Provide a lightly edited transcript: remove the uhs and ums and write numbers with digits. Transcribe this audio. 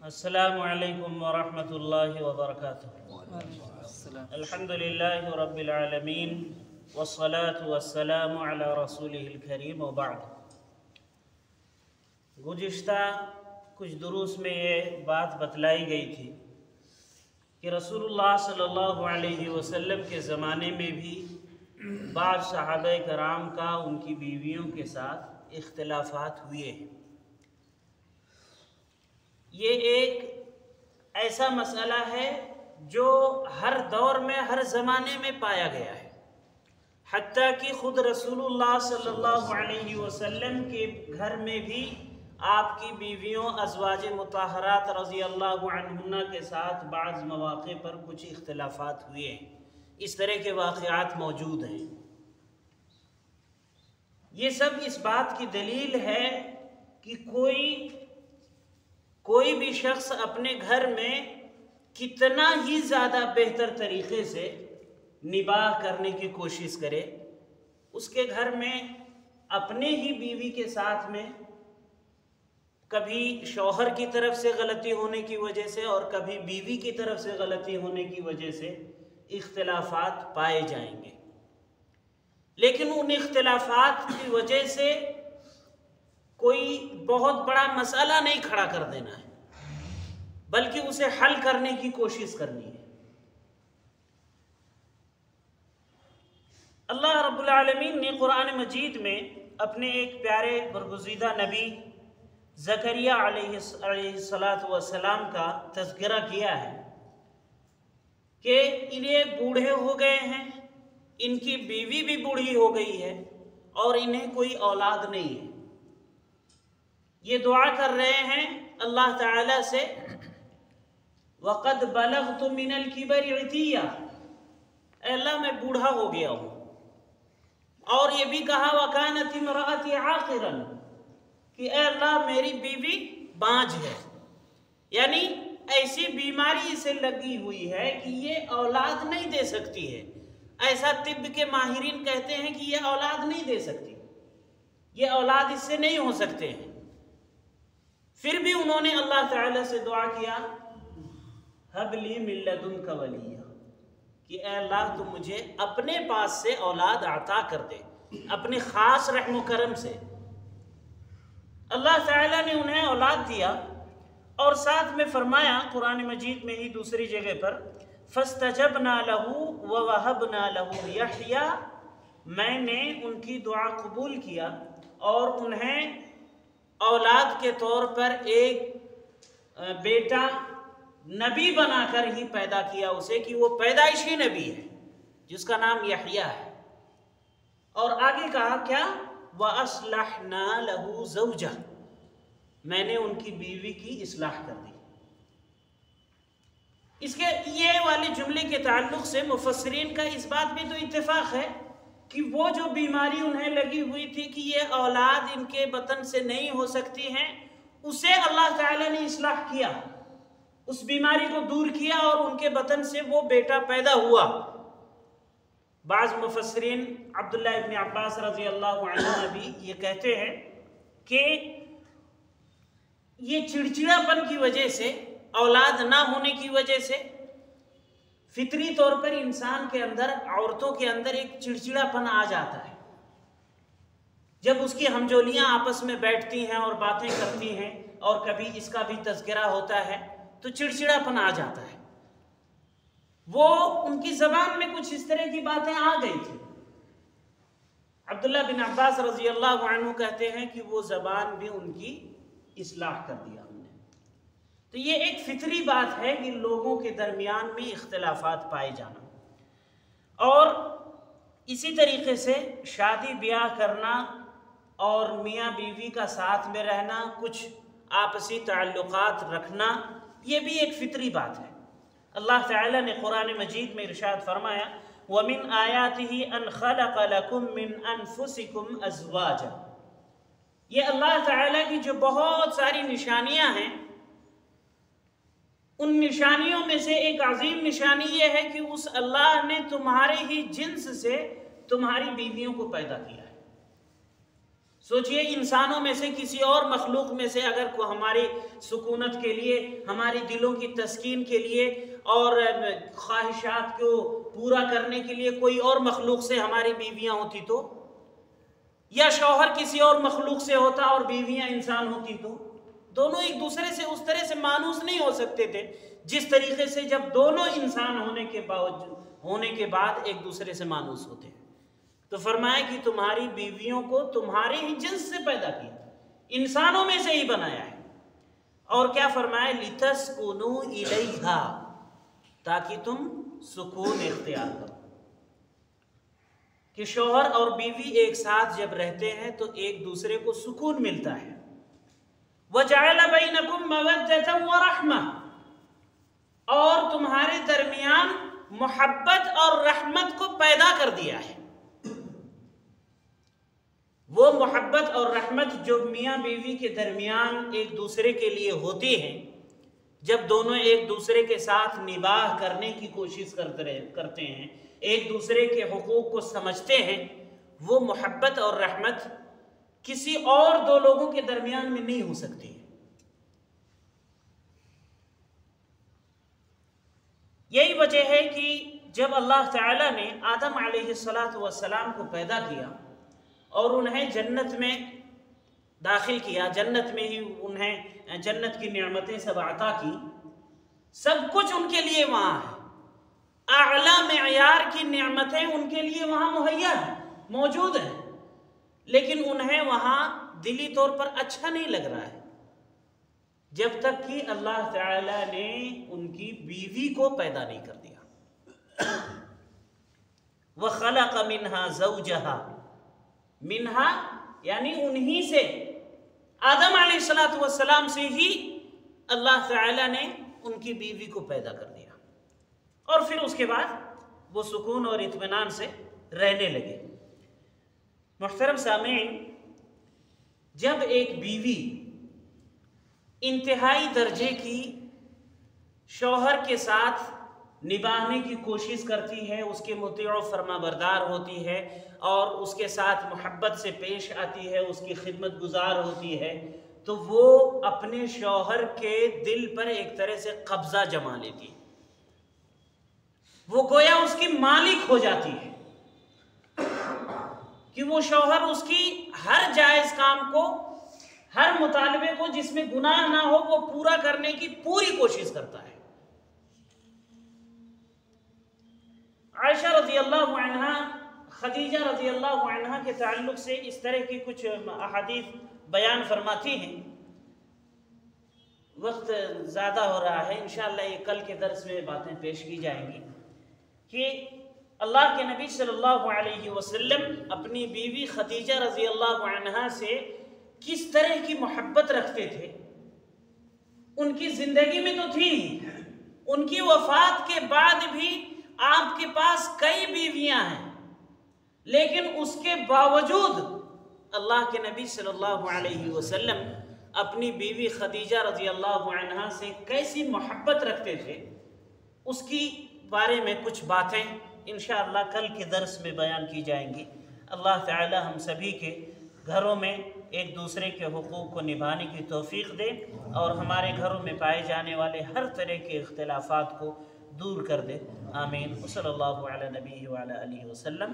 السلام علیکم ورحمۃ اللہ وبرکاتہ۔ الحمد للہ رب العالمین والصلاة والسلام علی رسولہ الکریم وبعد۔ گزشتہ کچھ دروس میں یہ بات بتلائی گئی تھی کہ رسول اللہ صلی اللہ علیہ وسلم کے زمانے میں بھی بعض صحابہ کرام کا ان کی بیویوں کے ساتھ اختلافات ہوئے ہیں۔ یہ ایک ایسا مسئلہ ہے جو ہر دور میں ہر زمانے میں پایا گیا ہے، حتیٰ کہ خود رسول اللہ صلی اللہ علیہ وسلم کے گھر میں بھی آپ کی بیویوں ازواج مطہرات رضی اللہ عنہن کے ساتھ بعض مواقع پر کچھ اختلافات ہوئے ہیں۔ اس طرح کے واقعات موجود ہیں۔ یہ سب اس بات کی دلیل ہے کہ کوئی بھی شخص اپنے گھر میں کتنا ہی زیادہ بہتر طریقے سے نباہ کرنے کی کوشش کرے، اس کے گھر میں اپنے ہی بیوی کے ساتھ میں کبھی شوہر کی طرف سے غلطی ہونے کی وجہ سے اور کبھی بیوی کی طرف سے غلطی ہونے کی وجہ سے اختلافات پائے جائیں گے، لیکن ان اختلافات کی وجہ سے کوئی بہت بڑا مسئلہ نہیں کھڑا کر دینا ہے، بلکہ اسے حل کرنے کی کوشش کرنی ہے۔ اللہ رب العالمین نے قرآن مجید میں اپنے ایک پیارے برگزیدہ نبی زکریا علیہ السلام کا تذکرہ کیا ہے کہ انہیں بوڑھے ہو گئے ہیں، ان کی بیوی بھی بوڑھی ہو گئی ہے اور انہیں کوئی اولاد نہیں ہے۔ یہ دعا کر رہے ہیں اللہ تعالیٰ سے، وَقَدْ بَلَغْتُ مِنَ الْكِبَرِ عِتِيًّا، اے اللہ میں بوڑھا ہو گیا ہوں۔ اور یہ بھی کہا وَكَانَتِ امْرَأَتِي عَاقِرًا، کہ اے اللہ میری بیوی بانجھ ہے، یعنی ایسی بیماری اسے لگی ہوئی ہے کہ یہ اولاد نہیں دے سکتی ہے۔ ایسا طب کے ماہرین کہتے ہیں کہ یہ اولاد نہیں دے سکتی، یہ اولاد اس سے نہیں ہو سکتے ہیں۔ پھر بھی انہوں نے اللہ تعالیٰ سے دعا کیا ہَبْ لِي مِن لَدُنْكَ وَلِيًّا، کہ اے اللہ تو مجھے اپنے پاس سے اولاد عطا کر دے، اپنے خاص رحم و کرم سے۔ اللہ تعالیٰ نے انہیں اولاد دیا، اور ساتھ میں فرمایا قرآن مجید میں ہی دوسری جگہ پر فَاسْتَجَبْنَا لَهُ وَوَهَبْنَا لَهُ يَحْيَىٰ، میں نے ان کی دعا قبول کیا اور انہیں اولاد کے طور پر ایک بیٹا نبی بنا کر ہی پیدا کیا اسے، کہ وہ پیدائشی نبی ہے جس کا نام یحییٰ ہے۔ اور آگے کہا کیا وَأَصْلَحْنَا لَهُ زَوْجَهُ، میں نے ان کی بیوی کی اصلاح کر دی۔ اس کے یہ والے جملے کے تعلق سے مفسرین کا اس بات بھی تو اتفاق ہے کہ وہ جو بیماری انہیں لگی ہوئی تھی کہ یہ اولاد ان کے بطن سے نہیں ہو سکتی ہیں، اسے اللہ تعالیٰ نے اصلاح کیا، اس بیماری کو دور کیا اور ان کے بطن سے وہ بیٹا پیدا ہوا۔ بعض مفسرین عبداللہ ابن عباس رضی اللہ عنہ بھی یہ کہتے ہیں کہ یہ چڑچڑا پن کی وجہ سے، اولاد نہ ہونے کی وجہ سے، فطری طور پر انسان کے اندر، عورتوں کے اندر ایک چڑچڑا پن آ جاتا ہے۔ جب اس کی ہمجولیاں آپس میں بیٹھتی ہیں اور باتیں کرتی ہیں اور کبھی اس کا بھی تذکرہ ہوتا ہے تو چڑچڑا پن آ جاتا ہے۔ وہ ان کی زبان میں کچھ اس طرح کی باتیں آ گئی تھی۔ عبداللہ بن عباس رضی اللہ عنہ کہتے ہیں کہ وہ زبان بھی ان کی اصلاح کر دیا ہم نے۔ تو یہ ایک فطری بات ہے کہ لوگوں کے درمیان میں اختلافات پائے جانا، اور اسی طریقے سے شادی بیاہ کرنا اور میاں بیوی کا ساتھ میں رہنا، کچھ آپسی تعلقات رکھنا، یہ بھی ایک فطری بات ہے۔ اللہ تعالیٰ نے قرآن مجید میں ارشاد فرمایا وَمِنْ آيَاتِهِ أَنْ خَلَقَ لَكُم مِّنْ أَنفُسِكُمْ أَزْوَاجًا، یہ اللہ تعالیٰ کی جو بہت ساری نشانیاں ہیں، ان نشانیوں میں سے ایک عظیم نشانی یہ ہے کہ اس اللہ نے تمہارے ہی جنس سے تمہاری بیویوں کو پیدا کیا ہے۔ سوچئے انسانوں میں سے کسی اور مخلوق میں سے اگر کوئی ہماری سکونت کے لیے، ہماری دلوں کی تسکین کے لیے اور خواہشات کو پورا کرنے کے لیے کوئی اور مخلوق سے ہماری بیویاں ہوتی تو، یا شوہر کسی اور مخلوق سے ہوتا اور بیویاں انسان ہوتی تو، دونوں ایک دوسرے سے اس طرح سے مانوس نہیں ہو سکتے تھے جس طریقے سے جب دونوں انسان ہونے کے بعد ایک دوسرے سے مانوس ہوتے ہیں۔ تو فرمایا کہ تمہاری بیویوں کو تمہارے ہی جنس سے پیدا کیا، انسانوں میں سے ہی بنایا ہے۔ اور کیا فرمایا؟ لِتَسْكُنُوا إِلَيْهَا، تاکہ تم سکون اختیار کرو۔ کہ شوہر اور بیوی ایک ساتھ جب رہتے ہیں تو ایک دوسرے کو سکون ملتا ہے۔ وَجَعَلَ بَيْنَكُمْ مَوَدَّةً وَرَحْمَةً، اور تمہارے درمیان محبت اور رحمت کو پیدا کر دیا ہے۔ وہ محبت اور رحمت جو میاں بیوی کے درمیان ایک دوسرے کے لیے ہوتی ہے، جب دونوں ایک دوسرے کے ساتھ نباہ کرنے کی کوشش کرتے ہیں، ایک دوسرے کے حقوق کو سمجھتے ہیں، وہ محبت اور رحمت کسی اور دو لوگوں کے درمیان میں نہیں ہو سکتی ہے۔ یہی وجہ ہے کہ جب اللہ تعالیٰ نے آدم علیہ السلام کو پیدا کیا اور انہیں جنت میں داخل کیا، جنت میں ہی انہیں جنت کی نعمتیں سب عطا کی، سب کچھ ان کے لیے وہاں ہے، اعلیٰ معیار کی نعمتیں ان کے لیے وہاں مہیا ہیں، موجود ہیں، لیکن انہیں وہاں دلی طور پر اچھا نہیں لگ رہا ہے جب تک کہ اللہ تعالیٰ نے ان کی بیوی کو پیدا نہیں کر دیا۔ وَخَلَقَ مِنْهَا زَوْجَهَا، منہا یعنی انہی سے، آدم علیہ السلام سے ہی اللہ تعالیٰ نے ان کی بیوی کو پیدا کر دیا، اور پھر اس کے بعد وہ سکون اور اطمینان سے رہنے لگے۔ محترم سامعین، جب ایک بیوی انتہائی درجے کی شوہر کے ساتھ نبھانے کی کوشش کرتی ہے، اس کے مطیع و فرما بردار ہوتی ہے اور اس کے ساتھ محبت سے پیش آتی ہے، اس کی خدمت گزار ہوتی ہے، تو وہ اپنے شوہر کے دل پر ایک طرح سے قبضہ جما لیتی ہے، وہ گویا اس کی مالک ہو جاتی ہے، کہ وہ شوہر اس کی ہر جائز کام کو، ہر مطالبے کو جس میں گناہ نہ ہو وہ پورا کرنے کی پوری کوشش کرتا ہے۔ عائشہ رضی اللہ عنہ، خدیجہ رضی اللہ عنہ کے تعلق سے اس طرح کی کچھ احادیث بیان فرماتی ہیں۔ وقت زیادہ ہو رہا ہے، انشاءاللہ یہ کل کے درس میں باتیں پیش کی جائیں گی کہ اللہ کے نبی صلی اللہ علیہ وسلم اپنی بیوی خدیجہ رضی اللہ عنہ سے کس طرح کی محبت رکھتے تھے۔ ان کی زندگی میں تو تھی، ان کی وفات کے بعد بھی آپ کے پاس کئی بیویاں ہیں، لیکن اس کے باوجود اللہ کے نبی صلی اللہ علیہ وسلم اپنی بیوی خدیجہ رضی اللہ عنہ سے کیسی محبت رکھتے تھے، اس کی بارے میں کچھ باتیں انشاءاللہ کل کے درس میں بیان کی جائیں گی۔ اللہ تعالی ہم سبھی کے گھروں میں ایک دوسرے کے حقوق کو نبھانے کی توفیق دے اور ہمارے گھروں میں پائے جانے والے ہر طرح کے اختلافات کو دور کر دے، آمین۔ صلی اللہ علی نبی وعلی آلہ وسلم۔